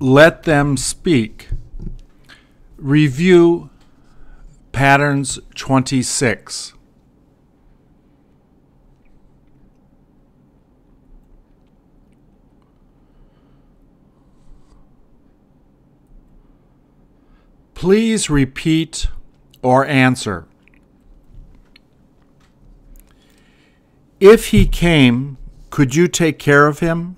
Let them speak. Review patterns 26. Please repeat or answer. If he came, could you take care of him?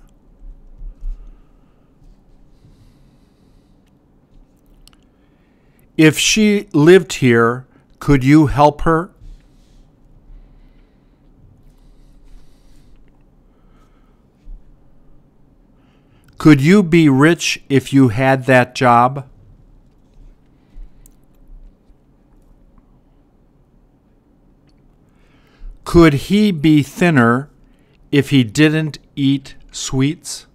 If she lived here, could you help her? Could you be rich if you had that job? Could he be thinner if he didn't eat sweets?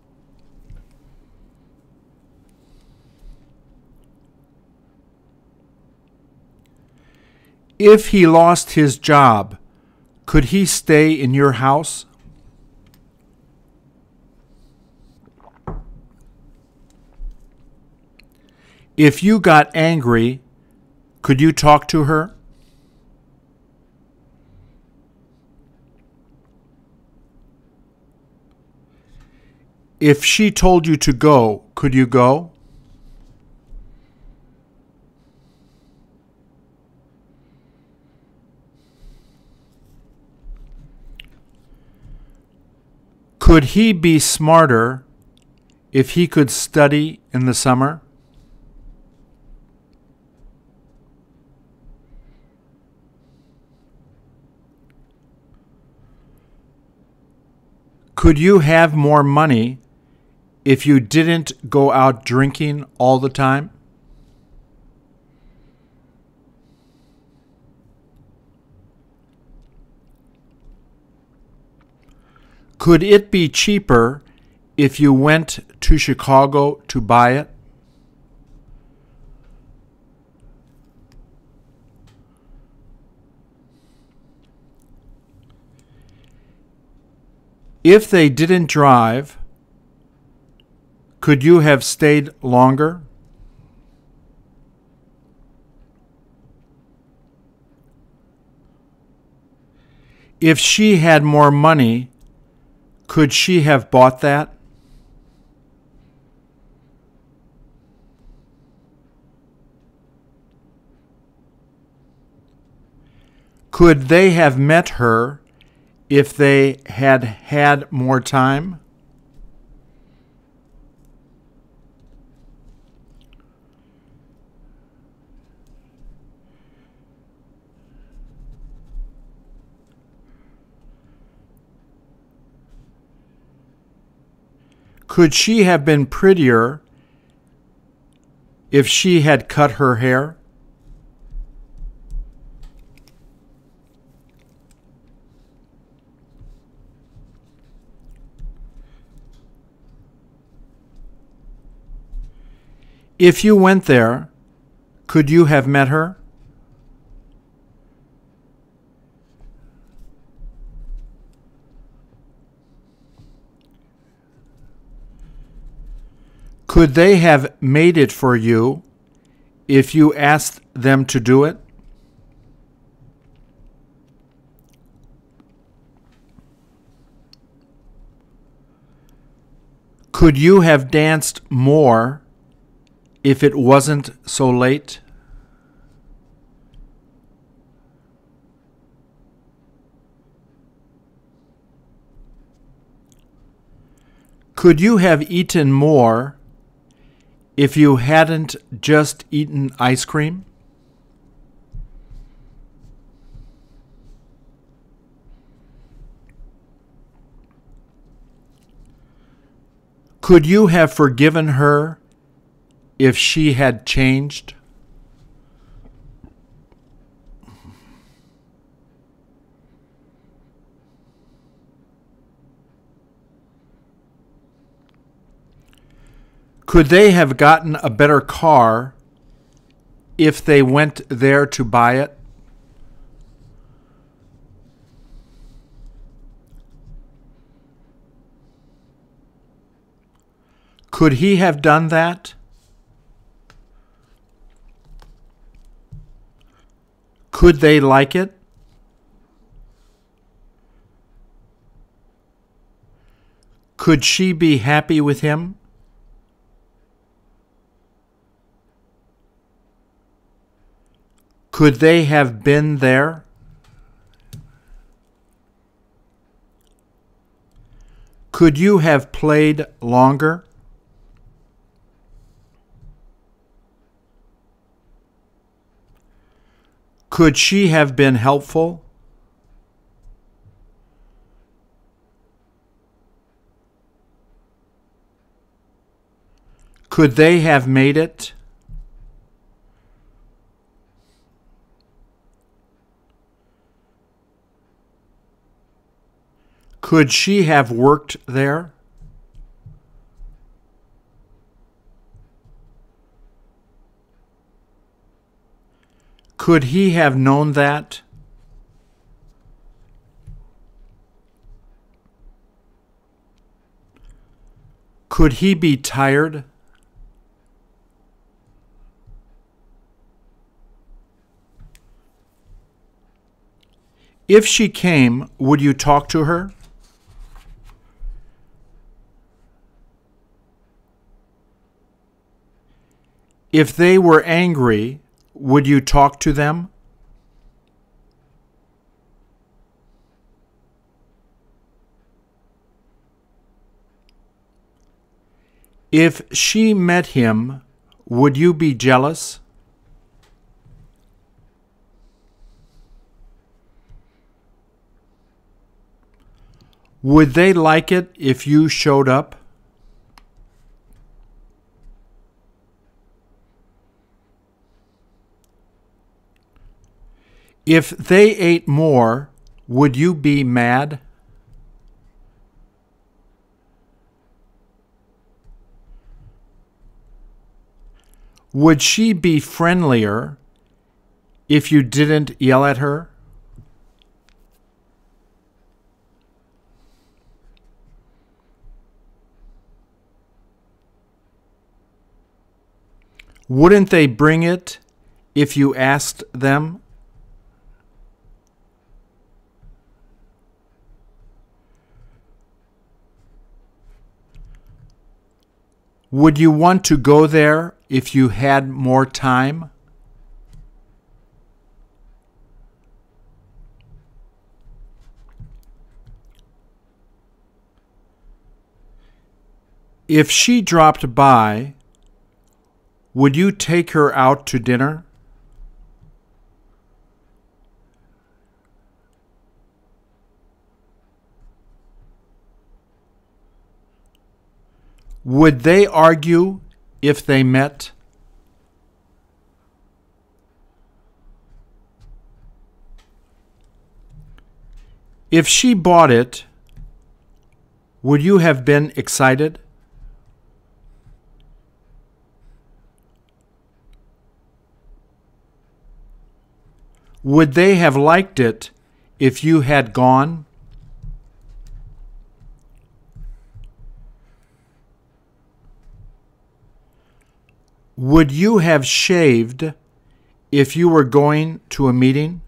If he lost his job, could he stay in your house? If you got angry, could you talk to her? If she told you to go, could you go? Could he be smarter if he could study in the summer? Could you have more money if you didn't go out drinking all the time? Could it be cheaper if you went to Chicago to buy it? If they didn't drive, could you have stayed longer? If she had more money, could she have bought that? Could they have met her if they had had more time? Could she have been prettier if she had cut her hair? If you went there, could you have met her? Could they have made it for you if you asked them to do it? Could you have danced more if it wasn't so late? Could you have eaten more if you hadn't just eaten ice cream? Could you have forgiven her if she had changed? Could they have gotten a better car if they went there to buy it? Could he have done that? Could they like it? Could she be happy with him? Could they have been there? Could you have played longer? Could she have been helpful? Could they have made it? Could she have worked there? Could he have known that? Could he be tired? If she came, would you talk to her? If they were angry, would you talk to them? If she met him, would you be jealous? Would they like it if you showed up? If they ate more, would you be mad? Would she be friendlier if you didn't yell at her? Wouldn't they bring it if you asked them? Would you want to go there if you had more time? If she dropped by, would you take her out to dinner? Would they argue if they met? If she bought it, would you have been excited? Would they have liked it if you had gone? Would you have shaved if you were going to a meeting?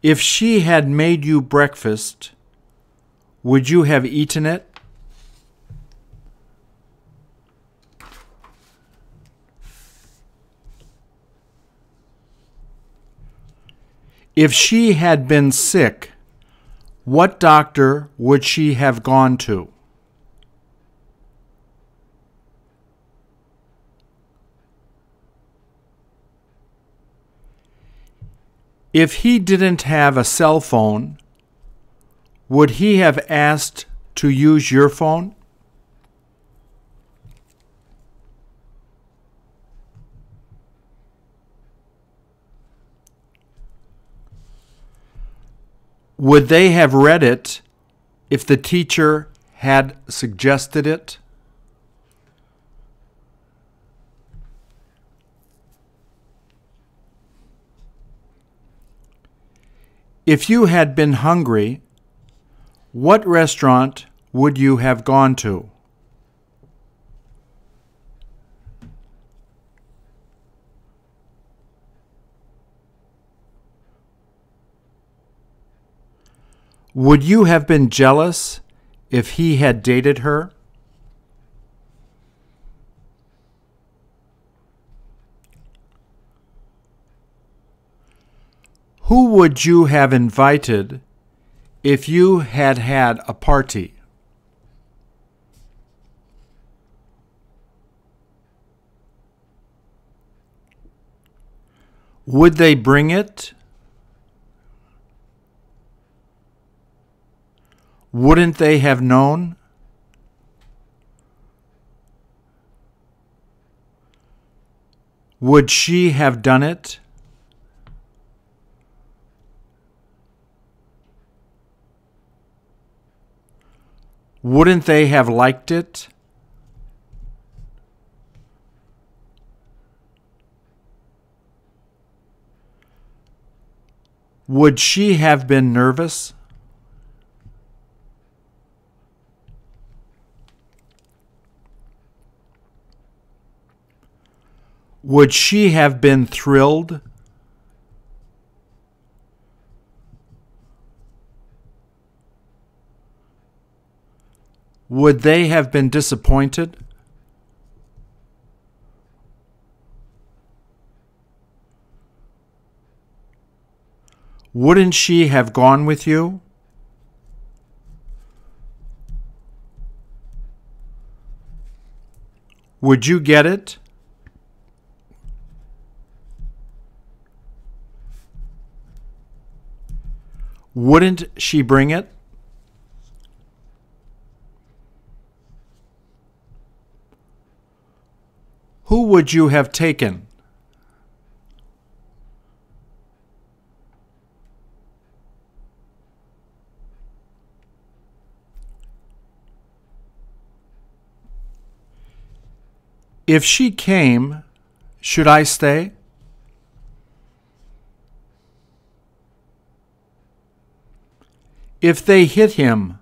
If she had made you breakfast, would you have eaten it? If she had been sick, what doctor would she have gone to? If he didn't have a cell phone, would he have asked to use your phone? Would they have read it if the teacher had suggested it? If you had been hungry, what restaurant would you have gone to? Would you have been jealous if he had dated her? Who would you have invited if you had had a party? Would they bring it? Wouldn't they have known? Would she have done it? Wouldn't they have liked it? Would she have been nervous? Would she have been thrilled? Would they have been disappointed? Wouldn't she have gone with you? Would you get it? Wouldn't she bring it? Who would you have taken? If she came, should I stay? If they hit him,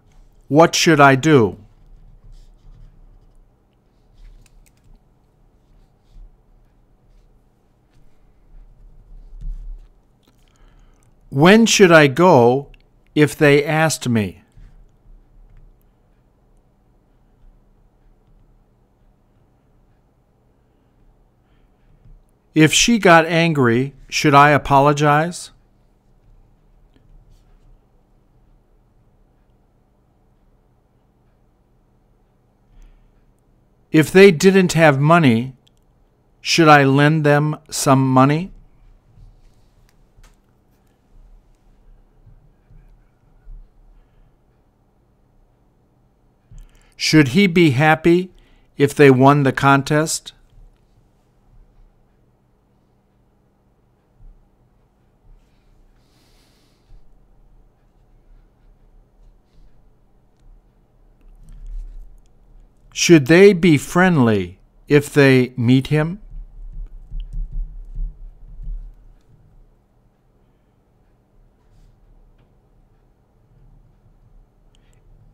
what should I do? When should I go if they asked me? If she got angry, should I apologize? If they didn't have money, should I lend them some money? Should he be happy if they won the contest? Should they be friendly if they meet him?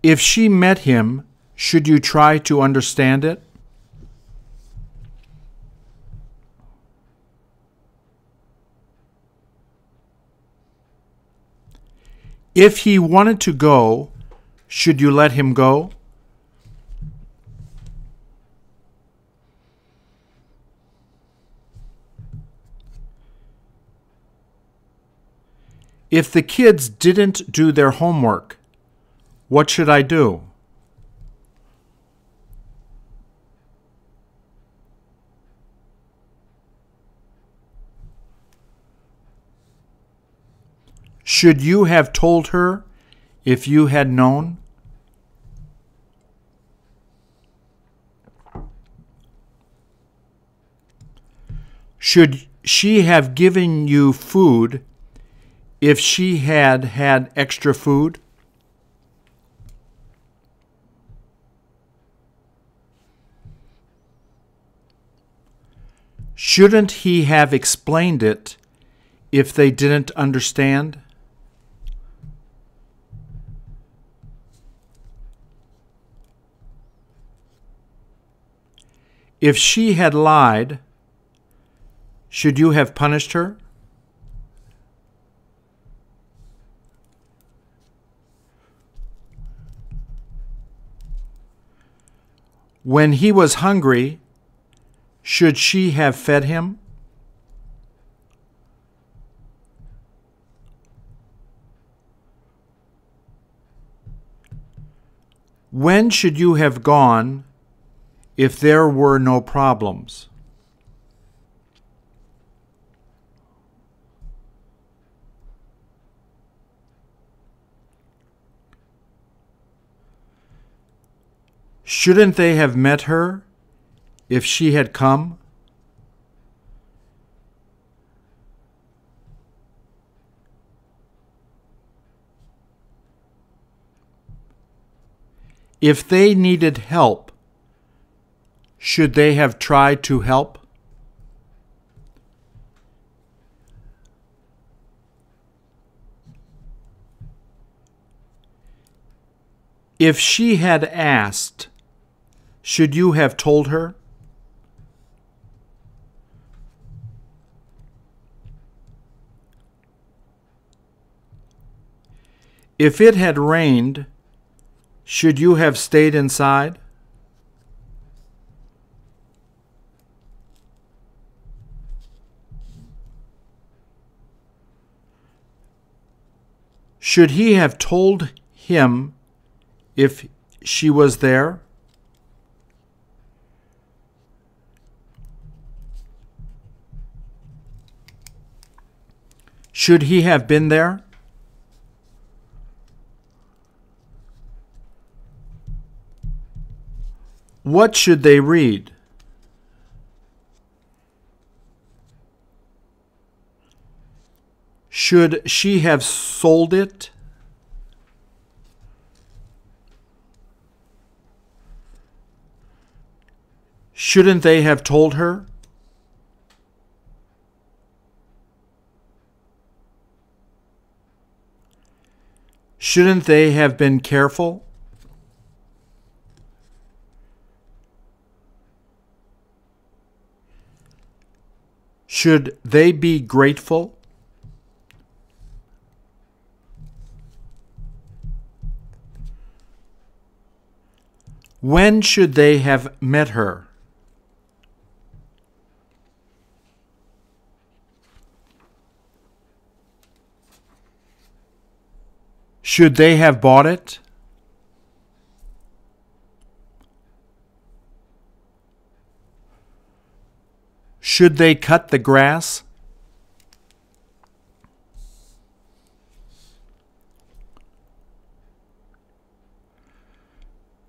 If she met him, should you try to understand it? If he wanted to go, should you let him go? If the kids didn't do their homework, what should I do? Should you have told her if you had known? Should she have given you food if she had had extra food? Shouldn't he have explained it if they didn't understand? If she had lied, should you have punished her? When he was hungry, should she have fed him? When should you have gone if there were no problems? Shouldn't they have met her if she had come? If they needed help, should they have tried to help? If she had asked, should you have told her? If it had rained, should you have stayed inside? Should he have told him if she was there? Should he have been there? What should they read? Should she have sold it? Shouldn't they have told her? Shouldn't they have been careful? Should they be grateful? When should they have met her? Should they have bought it? Should they cut the grass?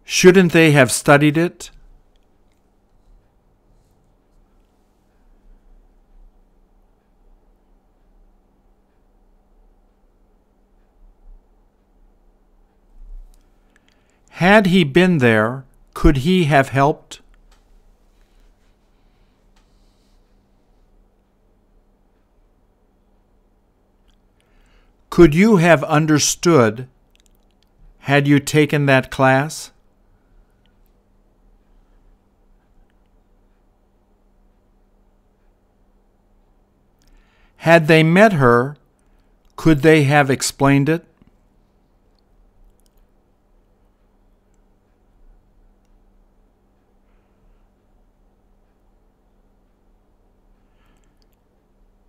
Shouldn't they have studied it? Had he been there, could he have helped? Could you have understood had you taken that class? Had they met her, could they have explained it?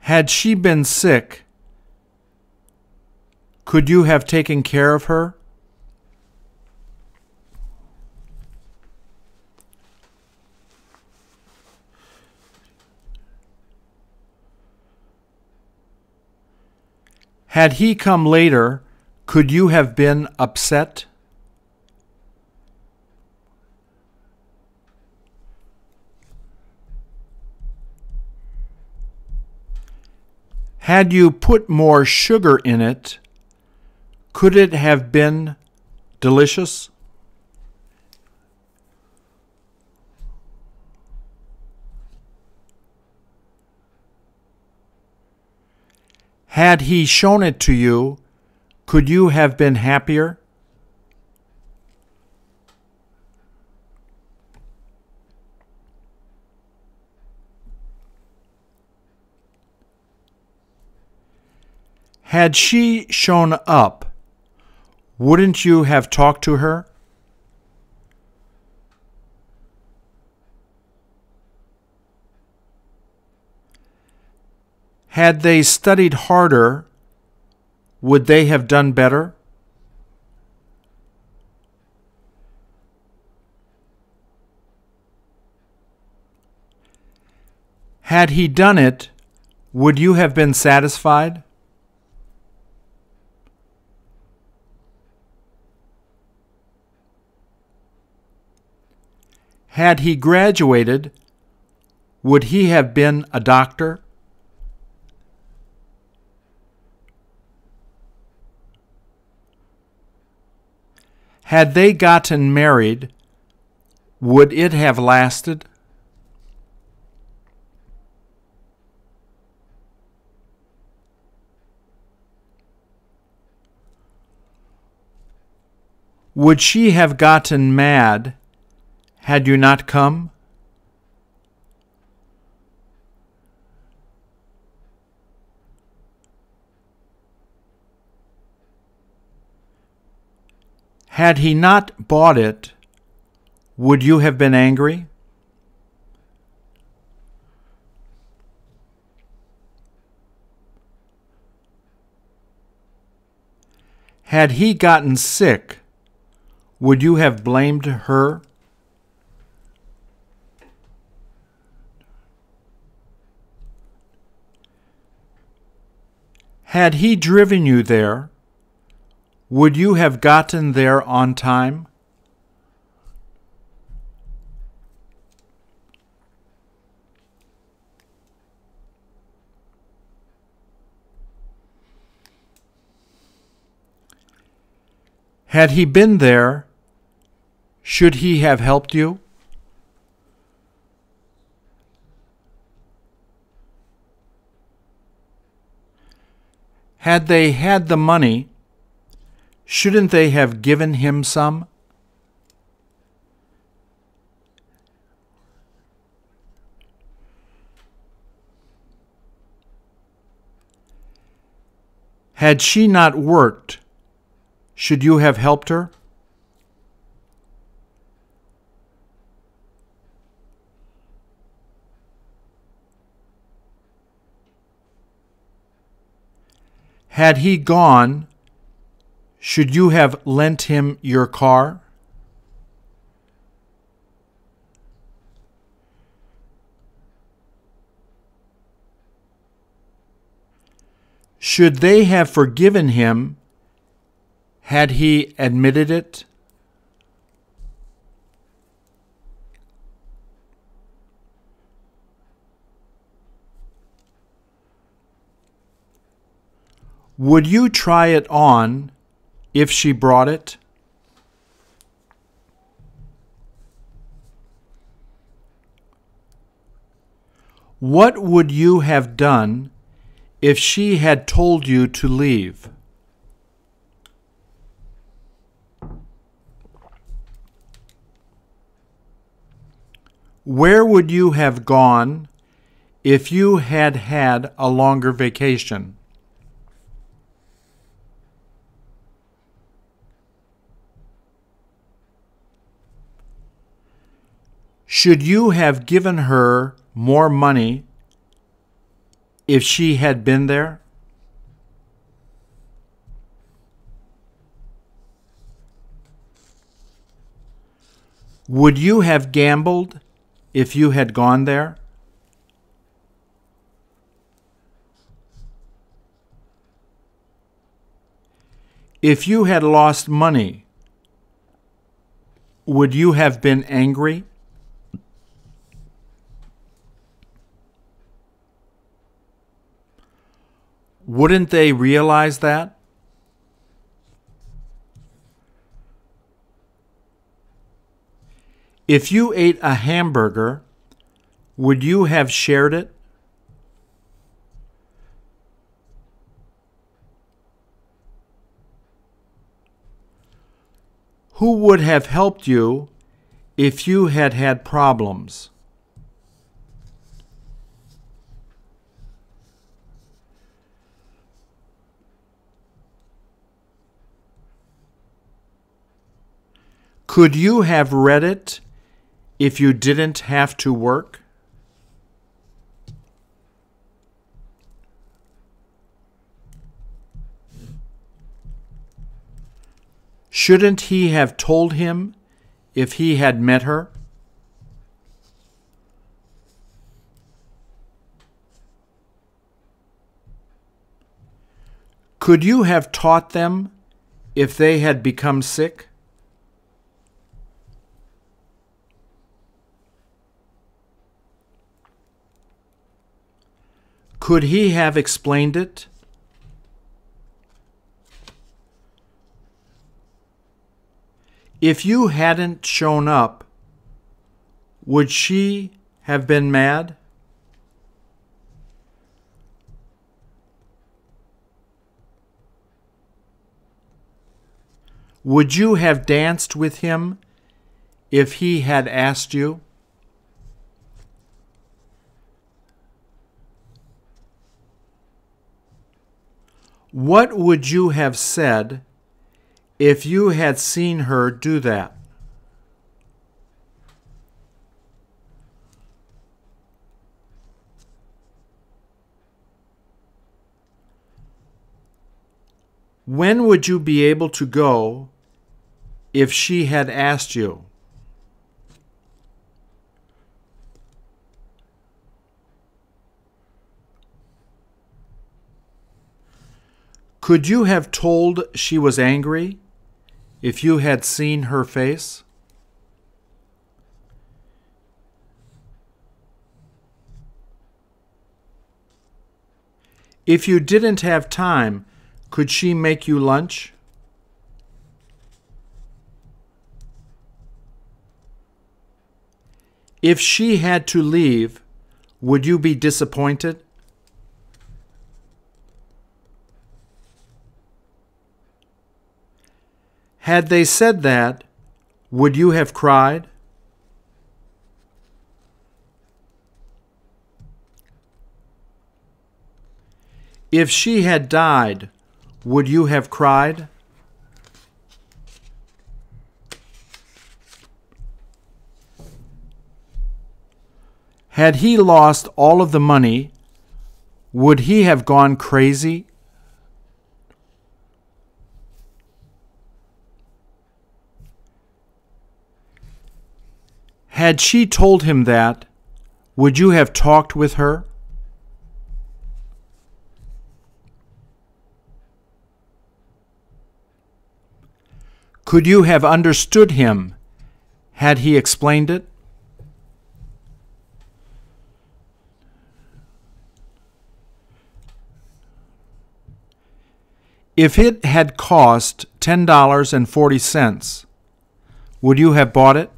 Had she been sick, could you have taken care of her? Had he come later, could you have been upset? Had you put more sugar in it, could it have been delicious? Had he shown it to you, could you have been happier? Had she shown up, wouldn't you have talked to her? Had they studied harder, would they have done better? Had he done it, would you have been satisfied? Had he graduated, would he have been a doctor? Had they gotten married, would it have lasted? Would she have gotten mad had you not come? Had he not bought it, would you have been angry? Had he gotten sick, would you have blamed her? Had he driven you there, would you have gotten there on time? Had he been there, should he have helped you? Had they had the money, shouldn't they have given him some? Had she not worked, should you have helped her? Had he gone, should you have lent him your car? Should they have forgiven him had he admitted it? Would you try it on if she brought it? What would you have done if she had told you to leave? Where would you have gone if you had had a longer vacation? Should you have given her more money if she had been there? Would you have gambled if you had gone there? If you had lost money, would you have been angry? Wouldn't they realize that? If you ate a hamburger, would you have shared it? Who would have helped you if you had had problems? Could you have read it if you didn't have to work? Shouldn't he have told him if he had met her? Could you have taught them if they had become sick? Could he have explained it? If you hadn't shown up, would she have been mad? Would you have danced with him if he had asked you? What would you have said if you had seen her do that? When would you be able to go if she had asked you? Could you have told she was angry if you had seen her face? If you didn't have time, could she make you lunch? If she had to leave, would you be disappointed? Had they said that, would you have cried? If she had died, would you have cried? Had he lost all of the money, would he have gone crazy? Had she told him that, would you have talked with her? Could you have understood him had he explained it? If it had cost $10.40, would you have bought it?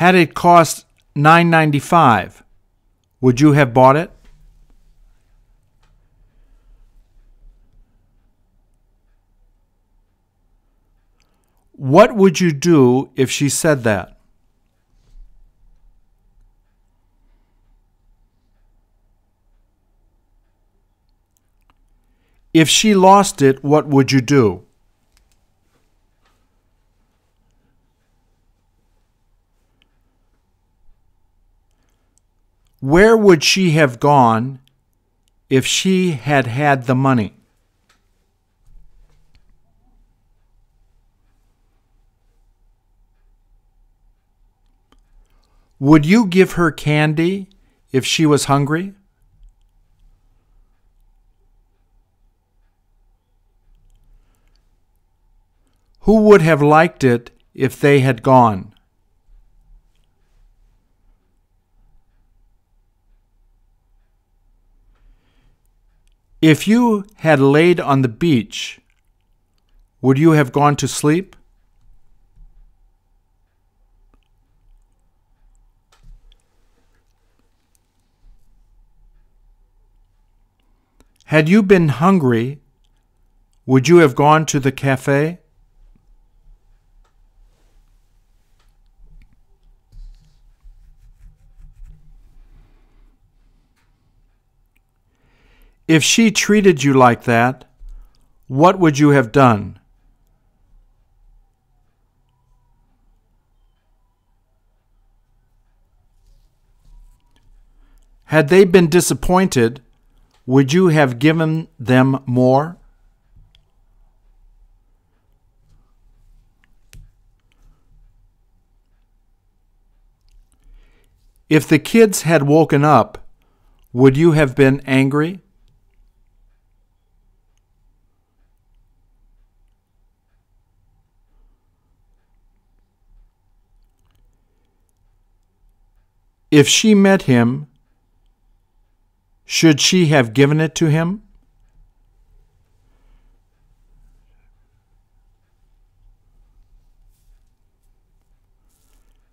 Had it cost $9.95, would you have bought it? What would you do if she said that? If she lost it, what would you do? Where would she have gone if she had had the money? Would you give her candy if she was hungry? Who would have liked it if they had gone? If you had laid on the beach, would you have gone to sleep? Had you been hungry, would you have gone to the cafe? If she treated you like that, what would you have done? Had they been disappointed, would you have given them more? If the kids had woken up, would you have been angry? If she met him, should she have given it to him?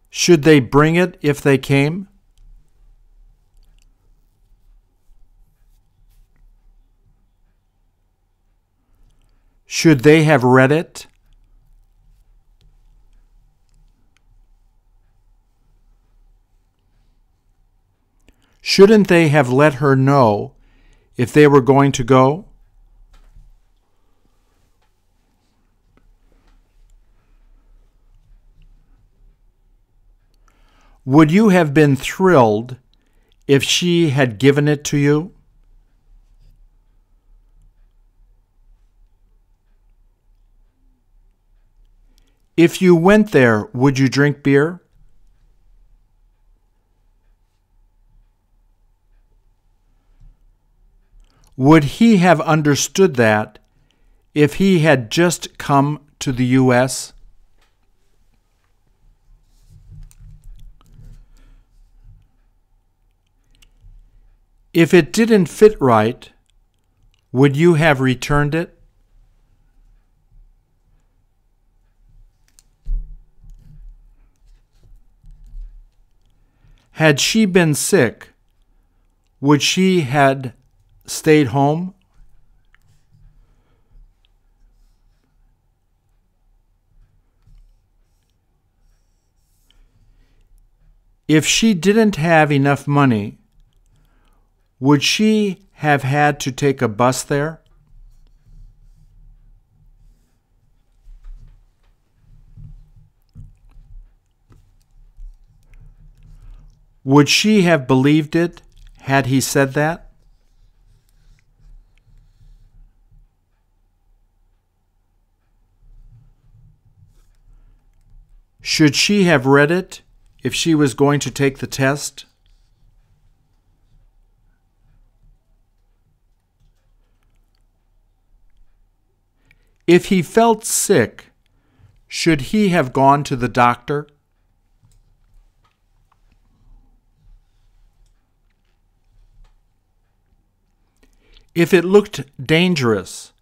Should they bring it if they came? Should they have read it? Shouldn't they have let her know if they were going to go? Would you have been thrilled if she had given it to you? If you went there, would you drink beer? Would he have understood that if he had just come to the U.S.? If it didn't fit right, would you have returned it? Had she been sick, would she had stayed home? If she didn't have enough money, would she have had to take a bus there? Would she have believed it had he said that? Should she have read it if she was going to take the test? If he felt sick, should he have gone to the doctor? If it looked dangerous,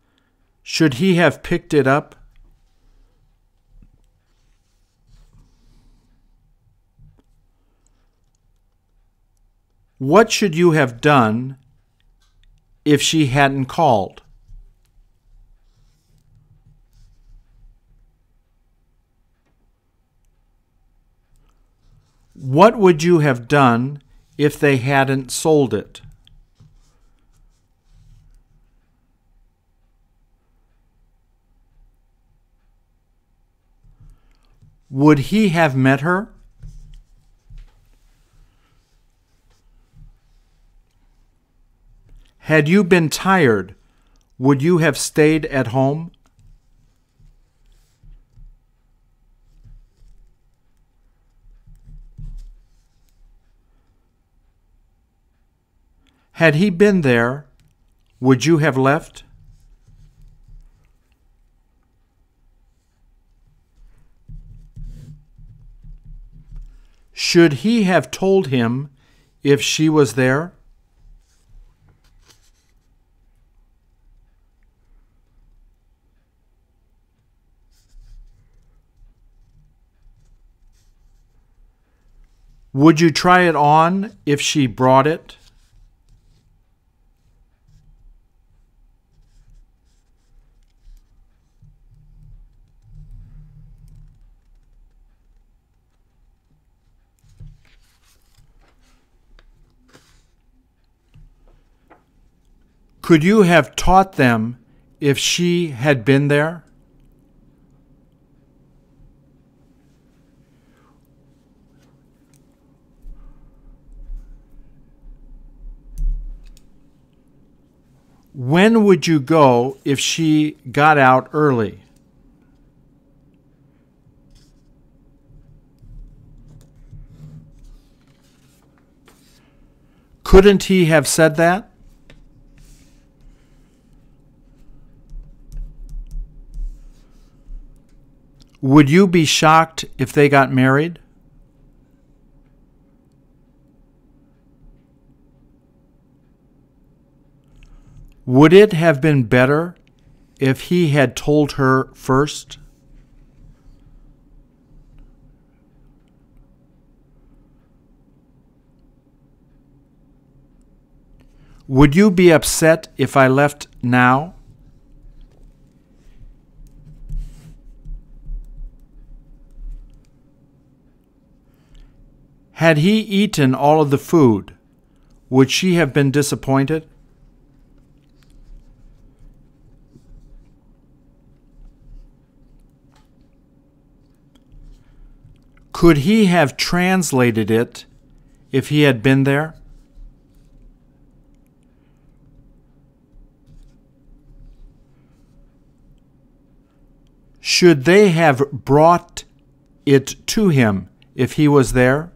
should he have picked it up? What should you have done if she hadn't called? What would you have done if they hadn't sold it? Would he have met her? Had you been tired, would you have stayed at home? Had he been there, would you have left? Should he have told him if she was there? Would you try it on if she brought it? Could you have taught them if she had been there? When would you go if she got out early? Couldn't he have said that? Would you be shocked if they got married? Would it have been better if he had told her first? Would you be upset if I left now? Had he eaten all of the food, would she have been disappointed? Could he have translated it if he had been there? Should they have brought it to him if he was there?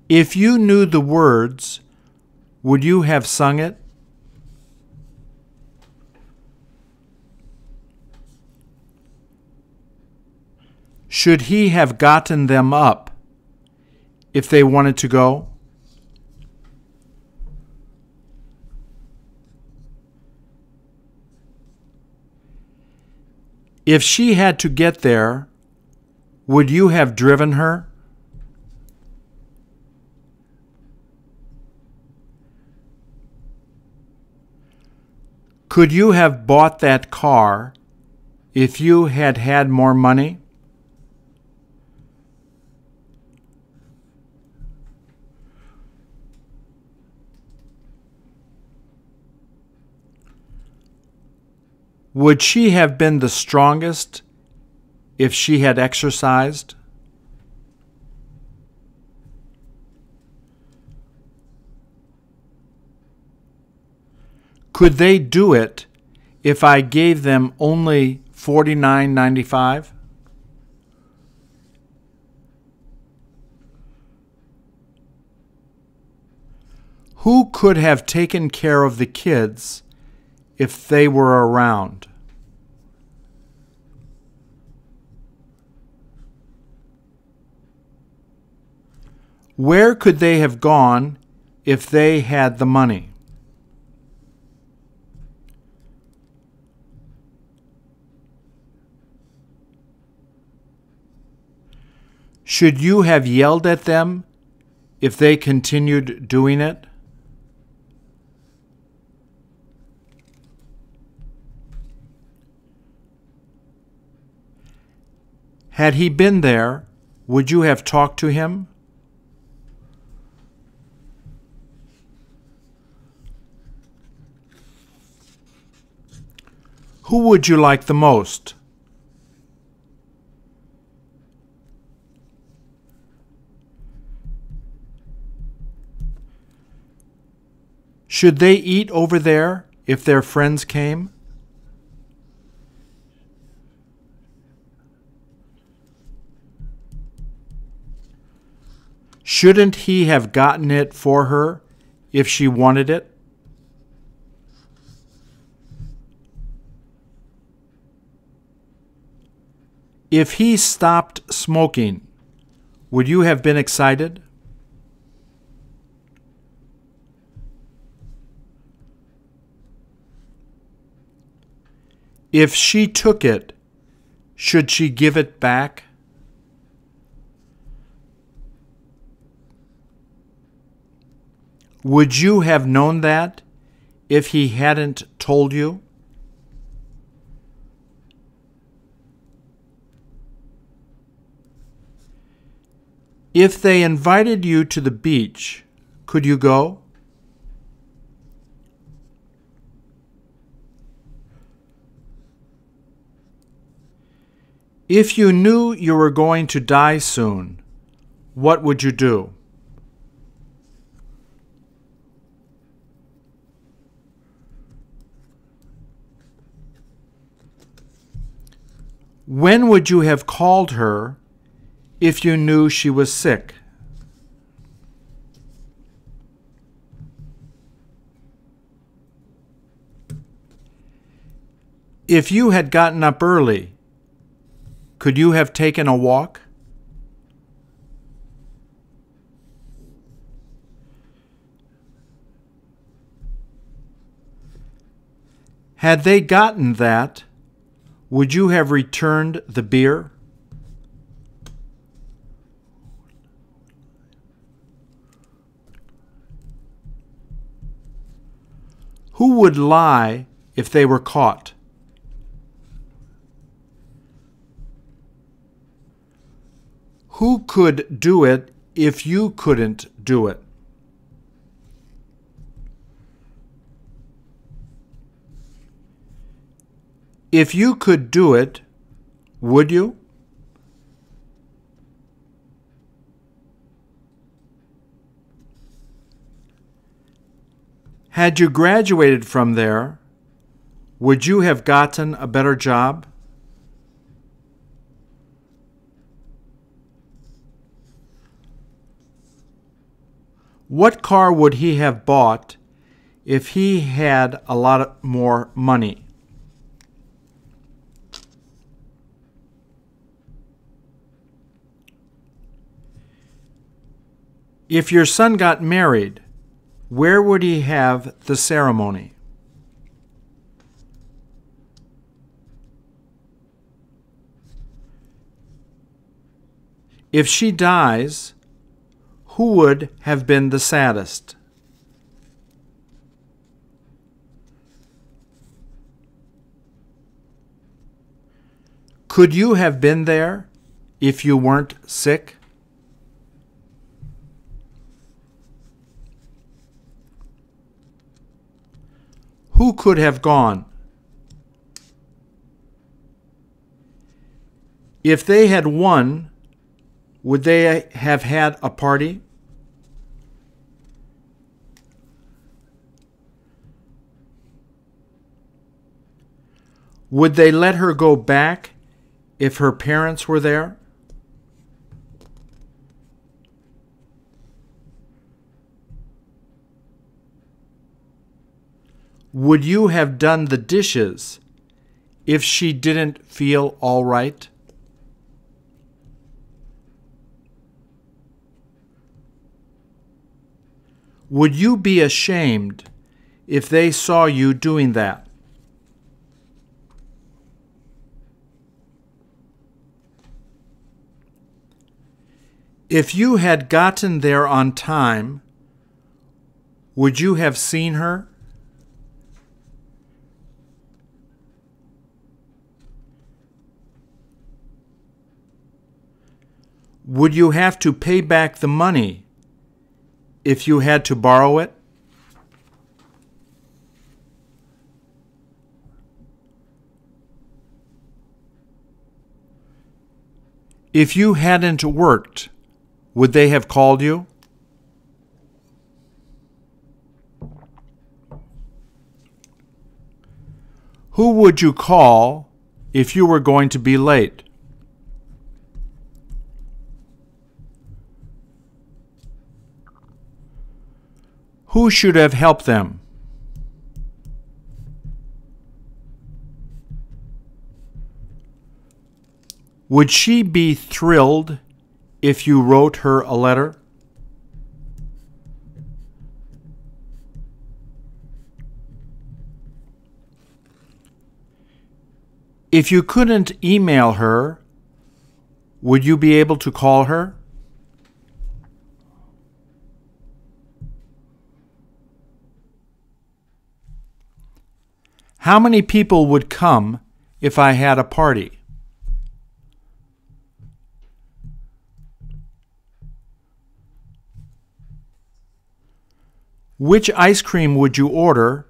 If you knew the words, would you have sung it? Should he have gotten them up if they wanted to go? If she had to get there, would you have driven her? Could you have bought that car if you had had more money? Would she have been the strongest if she had exercised? Could they do it if I gave them only $49.95? Who could have taken care of the kids if they were around? Where could they have gone if they had the money? Should you have yelled at them if they continued doing it? Had he been there, would you have talked to him? Who would you like the most? Should they eat over there if their friends came? Shouldn't he have gotten it for her if she wanted it? If he stopped smoking, would you have been excited? If she took it, should she give it back? Would you have known that if he hadn't told you? If they invited you to the beach, could you go? If you knew you were going to die soon, what would you do? When would you have called her if you knew she was sick? If you had gotten up early, could you have taken a walk? Had they gotten that, would you have returned the beer? Who would lie if they were caught? Who could do it if you couldn't do it? If you could do it, would you? Had you graduated from there, would you have gotten a better job? What car would he have bought if he had a lot more money? If your son got married, where would he have the ceremony? If she dies, who would have been the saddest? Could you have been there if you weren't sick? Who could have gone? If they had won, would they have had a party? Would they let her go back if her parents were there? Would you have done the dishes if she didn't feel all right? Would you be ashamed if they saw you doing that? If you had gotten there on time, would you have seen her? Would you have to pay back the money if you had to borrow it? If you hadn't worked, would they have called you? Who would you call if you were going to be late? Who should have helped them? Would she be thrilled if you wrote her a letter? If you couldn't email her, would you be able to call her? How many people would come if I had a party? Which ice cream would you order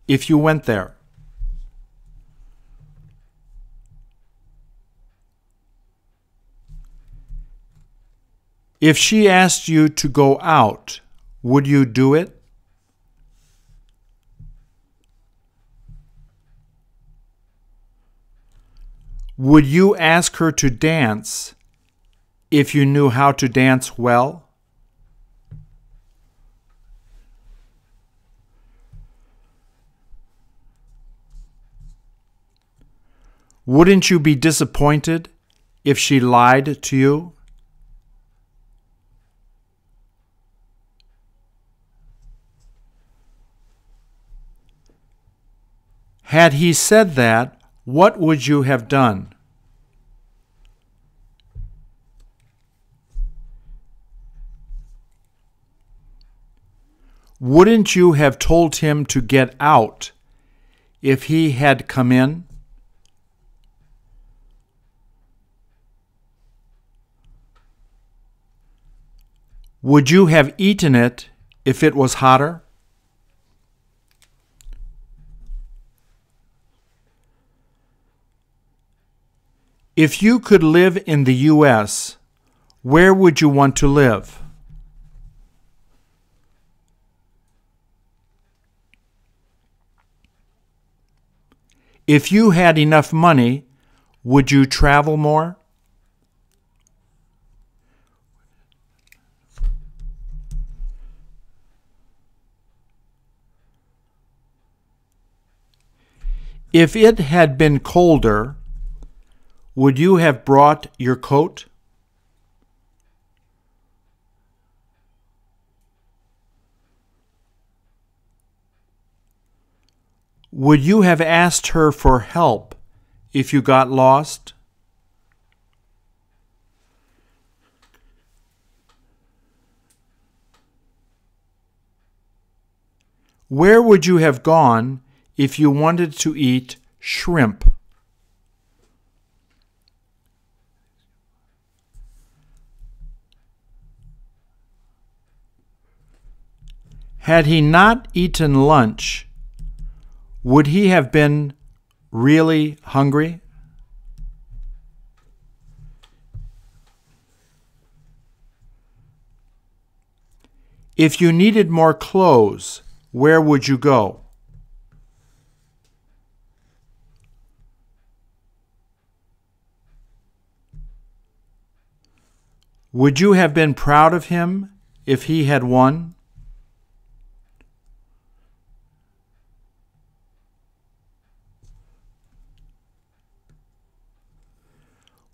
if you went there? If she asked you to go out, would you do it? Would you ask her to dance if you knew how to dance well? Wouldn't you be disappointed if she lied to you? Had he said that, what would you have done? Wouldn't you have told him to get out if he had come in? Would you have eaten it if it was hotter? If you could live in the U.S., where would you want to live? If you had enough money, would you travel more? If it had been colder, would you have brought your coat? Would you have asked her for help if you got lost? Where would you have gone if you wanted to eat shrimp? Had he not eaten lunch, would he have been really hungry? If you needed more clothes, where would you go? Would you have been proud of him if he had won?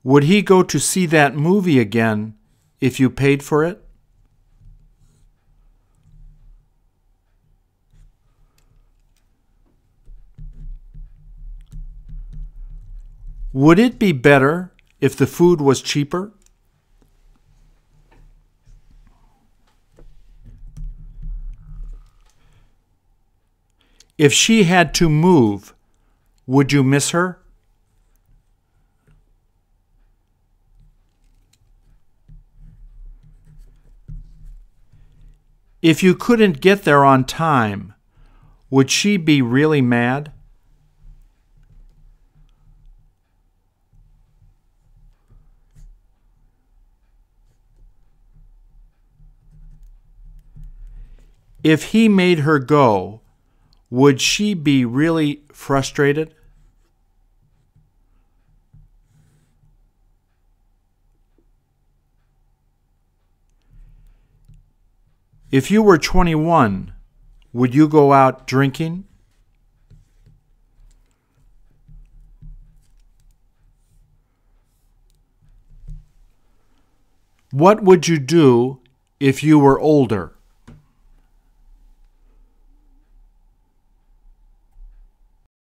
Would he go to see that movie again if you paid for it? Would it be better if the food was cheaper? If she had to move, would you miss her? If you couldn't get there on time, would she be really mad? If he made her go, would she be really frustrated? If you were 21, would you go out drinking? What would you do if you were older?